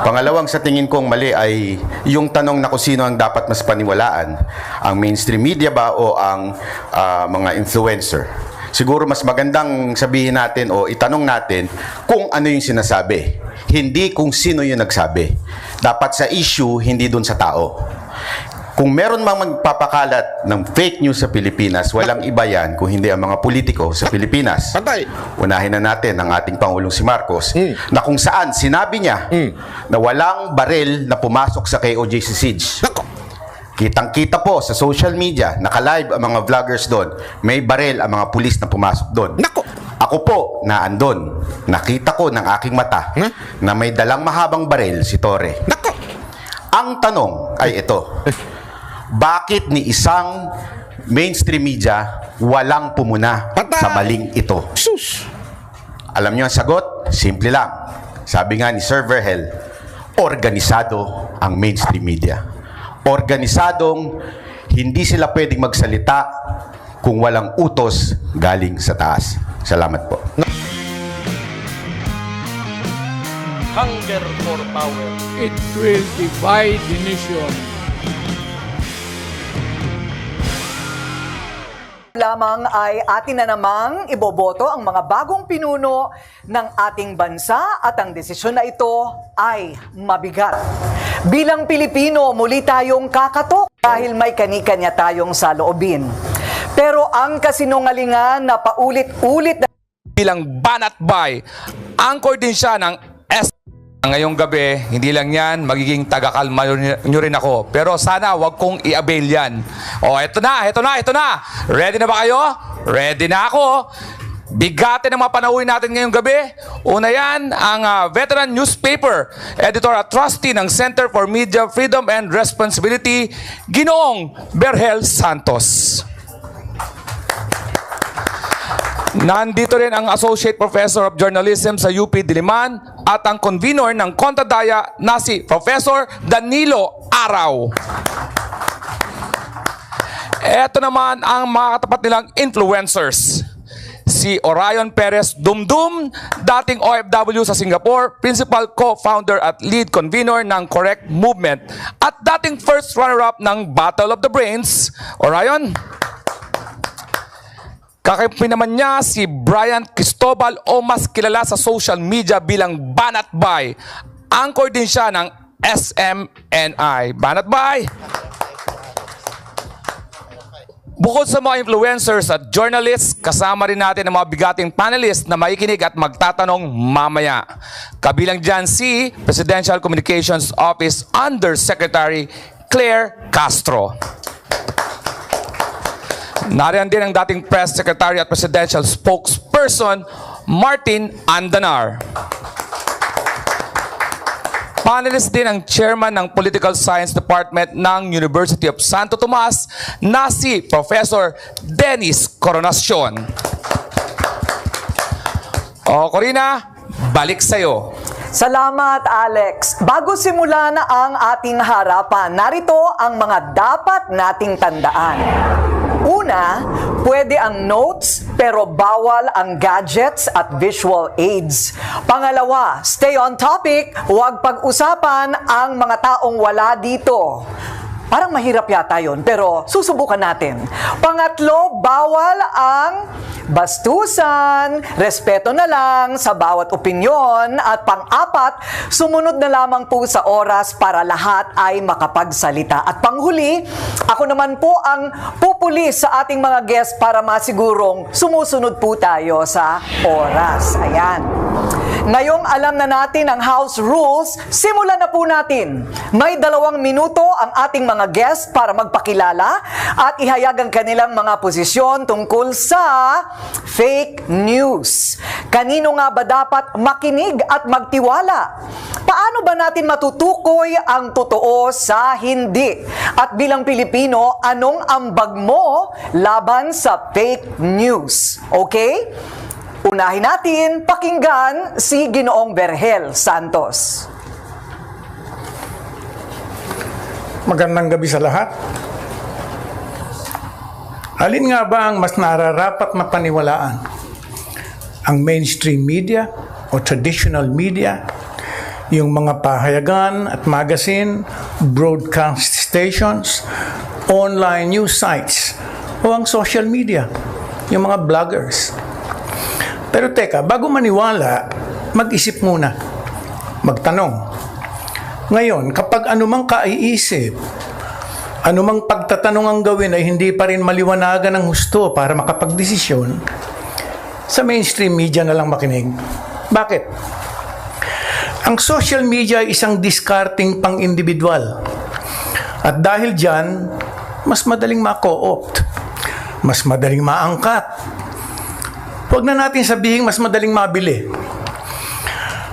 Pangalawang sa tingin kong mali ay yung tanong na kung sino ang dapat mas paniwalaan, ang mainstream media ba o ang mga influencer. Siguro mas magandang sabihin natin o itanong natin kung ano yung sinasabi, hindi kung sino yung nagsabi. Dapat sa issue, hindi dun sa tao. Kung meron mang magpapakalat ng fake news sa Pilipinas, walang iba yan kung hindi ang mga politiko sa Pilipinas. Patay. Unahin na natin ang ating Pangulong si Marcos, na kung saan sinabi niya na walang baril na pumasok sa KOJC Siege. Nako. Kitang-kita po sa social media, naka-live ang mga vloggers doon, may baril ang mga pulis na pumasok doon. Nako. Ako po, naandun. Nakita ko ng aking mata na may dalang mahabang baril si Torre. Nako. Ang tanong ay ito. Bakit ni isang mainstream media walang pumuna Patay! sa maling ito? Sus. Alam niyo ang sagot? Simple lang. Sabi nga ni Sir Verhel, organisado ang mainstream media. Organisadong hindi sila pwedeng magsalita kung walang utos galing sa taas. Salamat po. Hunger for power. It will divide the nation. Lamang ay atin na namang iboboto ang mga bagong pinuno ng ating bansa at ang desisyon na ito ay mabigat. Bilang Pilipino, muli tayong kakatok dahil may kanikanya tayong saloobin. Pero ang kasinungalingan na paulit-ulit na bilang banat bay, anchor din siya ng ngayong gabi, hindi lang yan, magiging tagakalma nyo rin ako. Pero sana wag kong i-avail yan. O, eto na. Ready na ba kayo? Ready na ako. Bigatin ang mga panauhin natin ngayong gabi. Una yan, ang veteran newspaper, editor at trustee ng Center for Media Freedom and Responsibility, Ginoong Verhel Santos. Nandito rin ang Associate Professor of Journalism sa UP Diliman at ang convener ng Kontadaya na si Professor Danilo Araw. Ito naman ang mga katapat nilang influencers. Si Orion Perez Dumdum, dating OFW sa Singapore, principal co-founder at lead convener ng Correct Movement at dating first runner-up ng Battle of the Brains. Orion? Kakampi naman niya si Brian Cristobal o mas kilala sa social media bilang Banat Bay. Anchor din siya ng SMNI. Banat Bay! Bukod sa mga influencers at journalists, kasama rin natin ang mga bigating panelists na makikinig at magtatanong mamaya. Kabilang dyan si Presidential Communications Office Undersecretary Claire Castro. Nariyan din ang dating Press Secretary at Presidential Spokesperson, Martin Andanar. Panelist din ang Chairman ng Political Science Department ng University of Santo Tomas na si Professor Dennis Coronacion. O, Corina, balik sa'yo. Salamat, Alex. Bago simulan ang ating harapan, narito ang mga dapat nating tandaan. Una, pwede ang notes pero bawal ang gadgets at visual aids. Pangalawa, stay on topic, huwag pag-usapan ang mga taong wala dito. Parang mahirap yata yun, pero susubukan natin. Pangatlo, bawal ang bastusan, respeto na lang sa bawat opinyon. At pang-apat, sumunod na lamang po sa oras para lahat ay makapagsalita. At panghuli, ako naman po ang pupuli sa ating mga guests para masigurong sumusunod po tayo sa oras. Ayan. Ngayong alam na natin ang House Rules, simulan na po natin. May 2 minuto ang ating mga guests para magpakilala at ihayag ang kanilang mga posisyon tungkol sa fake news. Kanino nga ba dapat makinig at magtiwala? Paano ba natin matutukoy ang totoo sa hindi? At bilang Pilipino, anong ambag mo laban sa fake news? Okay? Unahin natin pakinggan si Ginoong Verhel Santos. Magandang gabi sa lahat. Alin nga ba ang mas nararapat mapaniwalaan? Ang mainstream media o traditional media, yung mga pahayagan at magazine, broadcast stations, online news sites, o ang social media, yung mga bloggers. Pero teka, bago maniwala, mag-isip muna. Magtanong. Ngayon, kapag anumang kaiisip, anumang pagtatanong ang gawin ay hindi pa rin maliwanagan ng husto para makapagdesisyon, sa mainstream media na lang makinig. Bakit? Ang social media ay isang discarding pang-individual. At dahil dyan, mas madaling ma-co-opt, mas madaling maangkat. Huwag na natin sabihin mas madaling mabili.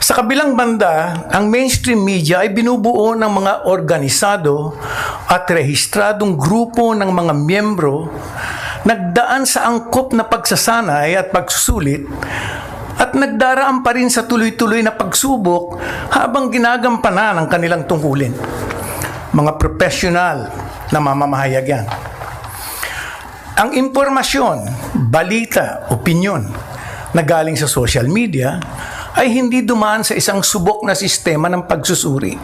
Sa kabilang banda, ang mainstream media ay binubuo ng mga organisado at rehistradong grupo ng mga miyembro nagdaan sa angkop na pagsasanay at pagsusulit at nagdaraan pa rin sa tuloy-tuloy na pagsubok habang ginagampanan ang kanilang tungkulin. Mga profesional na mamamahayag yan. Ang impormasyon, balita, opinyon na galing sa social media ay hindi dumaan sa isang subok na sistema ng pagsusuri.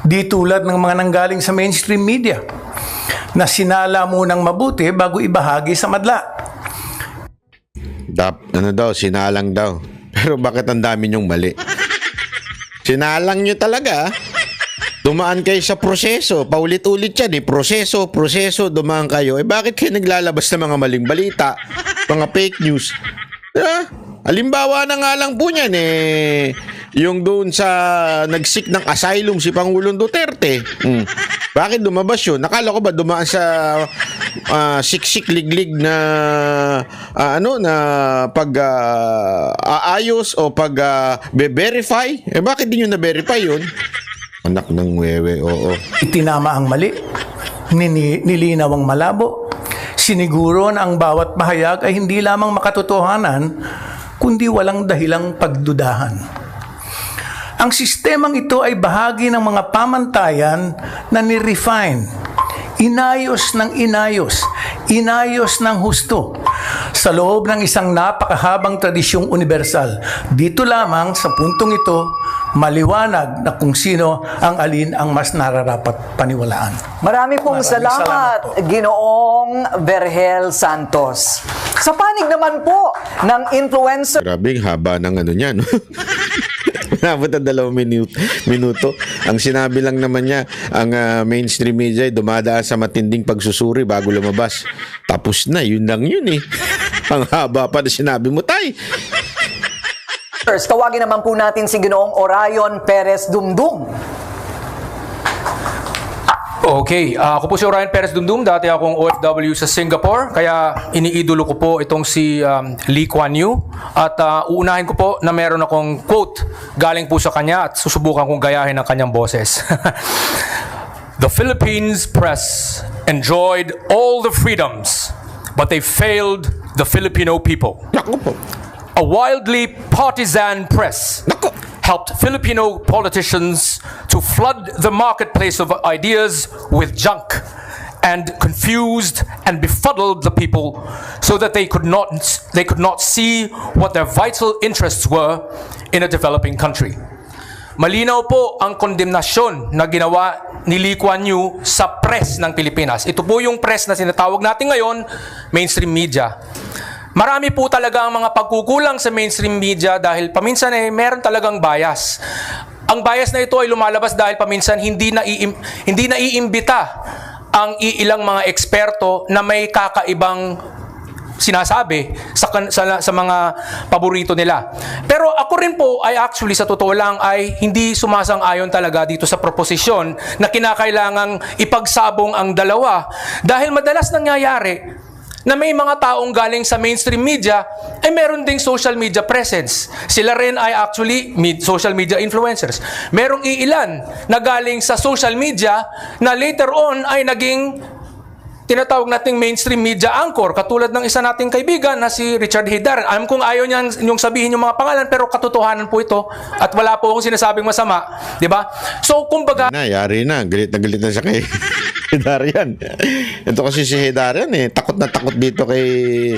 Di tulad ng mga nanggaling sa mainstream media na sinala munang mabuti bago ibahagi sa madla. Sinalang daw. Pero bakit ang dami niyong mali? Sinalang niyo talaga. Dumaan kayo sa proseso. Paulit-ulit yan eh. Proseso, dumaan kayo. Bakit kayo naglalabas ng mga maling balita? Mga fake news? Halimbawa na nga lang po niyan yung doon sa nagsik ng asylum si Pangulong Duterte. Bakit lumabas yun? Nakala ko ba dumaan sa siksik liglig na na pag aayos o pag verify? Bakit di nyo na-verify yun? Anak ng wewe, oo. Itinama ang mali, nilinaw ang malabo, siniguro na ang bawat pahayag ay hindi lamang makatotohanan, kundi walang dahilang pagdudahan. Ang sistemang ito ay bahagi ng mga pamantayan na ni-refine, inayos ng husto sa loob ng isang napakahabang tradisyong universal. Dito lamang sa puntong ito, maliwanag na kung sino ang alin ang mas nararapat paniwalaan. Marami pong salamat, po. Ginoong Vergel Santos. Sa panig naman po ng influencer Grabe, haba ng ano niya, no? Nabot ang 2 minuto. Ang sinabi lang naman niya, ang mainstream media ay dumadaan sa matinding pagsusuri bago lumabas. Tapos na, yun lang yun eh. Ang haba pa na sinabi mo, tay. tawagin naman po natin si Ginoong Orion Perez Dumdum. Okay, ako po si Orion Perez Dumdum, dati akong OFW sa Singapore, kaya iniidolo ko po itong si Lee Kuan Yew. At uunahin ko po na meron akong quote galing po sa kanya at susubukan kong gayahin ang kanyang boses. The Philippines press enjoyed all the freedoms, but they failed the Filipino people. Naku po. A wildly partisan press Naku. helped Filipino politicians to flood the marketplace of ideas with junk and confused and befuddled the people so that they could not see what their vital interests were in a developing country. Malinaw po ang kondemnasyon na ginawa ni Lee Kuan Yew sa press ng Pilipinas. Ito po yung press na sinatawag natin ngayon, mainstream media. Marami po talaga ang mga pagkukulang sa mainstream media dahil paminsan meron talagang bias. Ang bias na ito ay lumalabas dahil paminsan hindi naiimbita ang iilang mga eksperto na may kakaibang sinasabi sa mga paborito nila. Pero ako rin po ay actually sa totoo lang ay hindi sumasang-ayon talaga dito sa proposisyon na kinakailangang ipagsabong ang dalawa dahil madalas nangyayari na may mga taong galing sa mainstream media ay meron ding social media presence. Sila rin ay actually social media influencers. Merong iilan na galing sa social media na later on ay naging tinatawag nating mainstream media anchor, katulad ng isa nating kaibigan na si Richard Heydaran. Alam kong ayaw niyan yung sabihin yung mga pangalan, pero katotohanan po ito at wala po akong sinasabing masama, di ba? So kumbaga Yari na. Galit na siya kay Heydaran. Ito kasi si Heydaran takot na takot dito kay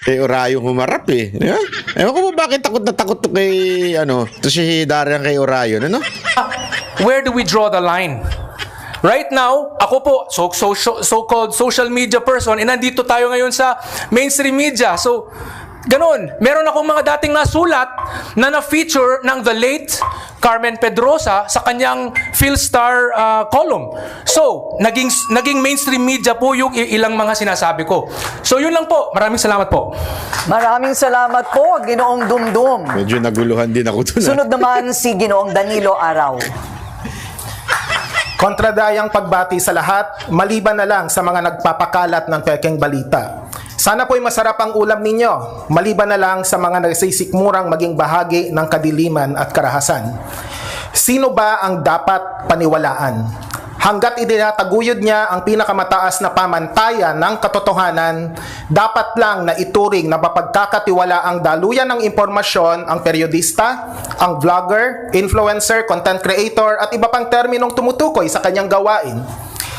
Kay Orayo humarap eh. Yeah? Ewan ko ba bakit takot na takot to kay, to si Darian kay Orayo, ano? Where do we draw the line? Right now, ako po, so-called social media person, nandito tayo ngayon sa mainstream media. So, ganun. Meron akong mga dating nasulat na na-feature ng the late Carmen Pedrosa sa kanyang Philstar column. So, naging mainstream media po yung ilang mga sinasabi ko. So, yun lang po. Maraming salamat po. Maraming salamat po, Ginoong Dumdum. Medyo naguluhan din ako dun. Sunod naman si Ginoong Danilo Araw. Kontradayang pagbati sa lahat, maliban na lang sa mga nagpapakalat ng pekeng balita. Sana po'y masarap ang ulam ninyo, maliban na lang sa mga nagsisikmurang maging bahagi ng kadiliman at karahasan. Sino ba ang dapat paniwalaan? Hanggat idinataguyod niya ang pinakamataas na pamantayan ng katotohanan, dapat lang na ituring na mapagkakatiwala ang daluyan ng impormasyon ang periodista, ang vlogger, influencer, content creator at iba pang terminong tumutukoy sa kanyang gawain.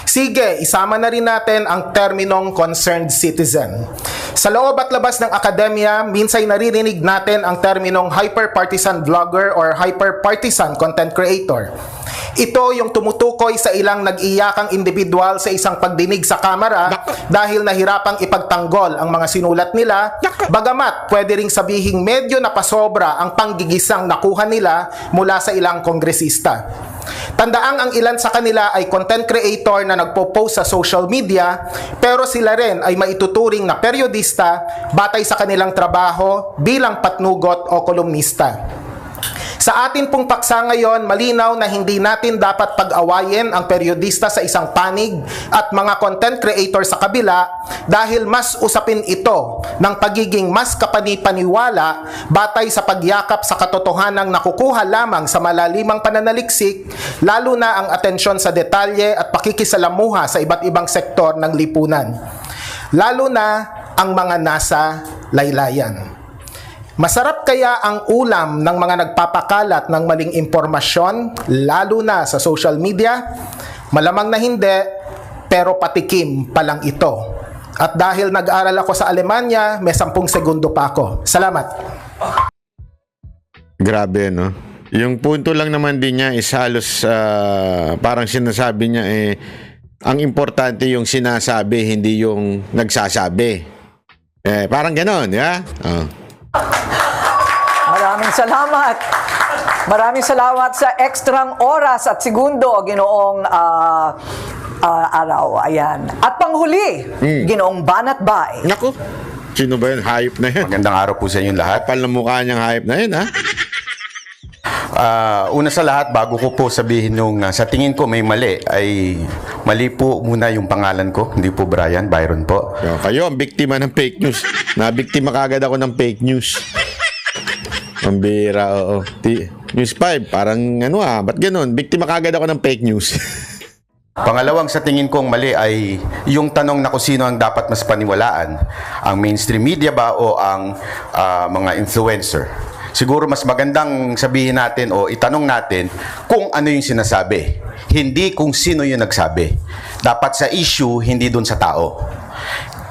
Sige, isama na rin natin ang terminong concerned citizen. Sa loob at labas ng akademya, minsay naririnig natin ang terminong hyper-partisan vlogger or hyper-partisan content creator. Ito yung tumutukoy sa ilang nag-iyakang individual sa isang pagdinig sa kamera dahil nahirapang ipagtanggol ang mga sinulat nila, bagamat pwede ring sabihing medyo napasobra ang panggigisang nakuha nila mula sa ilang kongresista. Tandaang ang ilan sa kanila ay content creator na nagpo-post sa social media, pero sila rin ay maituturing na periodista batay sa kanilang trabaho bilang patnugot o kolumnista. Sa atin pong paksa ngayon, malinaw na hindi natin dapat pag-awayin ang periodista sa isang panig at mga content creator sa kabila dahil mas usapin ito ng pagiging mas kapani-paniwala batay sa pagyakap sa katotohanang nakukuha lamang sa malalimang pananaliksik, lalo na ang atensyon sa detalye at pakikisalamuha sa iba't ibang sektor ng lipunan, lalo na ang mga nasa laylayan. Masarap kaya ang ulam ng mga nagpapakalat ng maling impormasyon, lalo na sa social media? Malamang na hindi, pero patikim pa lang ito. At dahil nag-aral ako sa Alemanya, may 10 segundo pa ako. Salamat. Grabe, no? Yung punto lang naman din niya is halos parang sinasabi niya ang importante yung sinasabi, hindi yung nagsasabi. Parang gano'n, ya? Maraming salamat. Maraming salamat sa ekstrang oras at segundo, Ginoong Araw. Ayan. At panghuli, Ginoong Banat Bay. Naku, sino ba yun? Hayop na yan. Magandang araw po sa inyong lahat. Kapal na mukha niyang hayop na yun, ha? Una sa lahat, bago ko po sabihin yung sa tingin ko may mali, ay mali po muna yung pangalan ko. Hindi po Brian, Byron po. Kayo ang biktima ng fake news. Nabiktima kagad ako ng fake news. Ang bira, oo. News 5, parang ba't ganun? Biktima kagad ako ng fake news. Pangalawang sa tingin kong mali ay yung tanong na kung sino ang dapat mas paniwalaan, ang mainstream media ba o ang mga influencer. Siguro mas magandang sabihin natin o itanong natin kung ano yung sinasabi, hindi kung sino yung nagsabi. Dapat sa issue, hindi dun sa tao.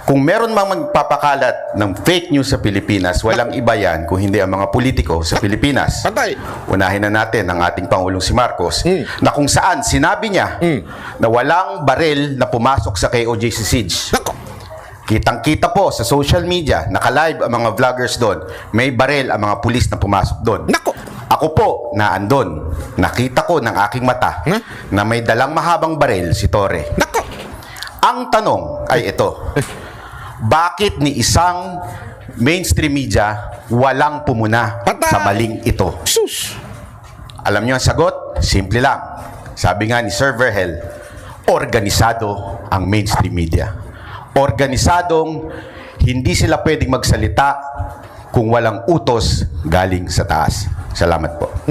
Kung meron mang magpapakalat ng fake news sa Pilipinas, walang iba yan kung hindi ang mga politiko sa Pilipinas. Patay. Unahin na natin ang ating Pangulong si Marcos, na kung saan sinabi niya na walang baril na pumasok sa KOJC Siege. Kitang-kita po sa social media, naka-live ang mga vloggers doon, may baril ang mga pulis na pumasok doon. Ako po, naandun. Nakita ko ng aking mata na may dalang mahabang baril si Torre. Ang tanong ay ito. Bakit ni isang mainstream media walang pumuna sa maling ito? Alam niyo ang sagot? Simple lang. Sabi nga ni Sir Verhel, organisado ang mainstream media. Organisadong hindi sila pwedeng magsalita kung walang utos galing sa taas. Salamat po.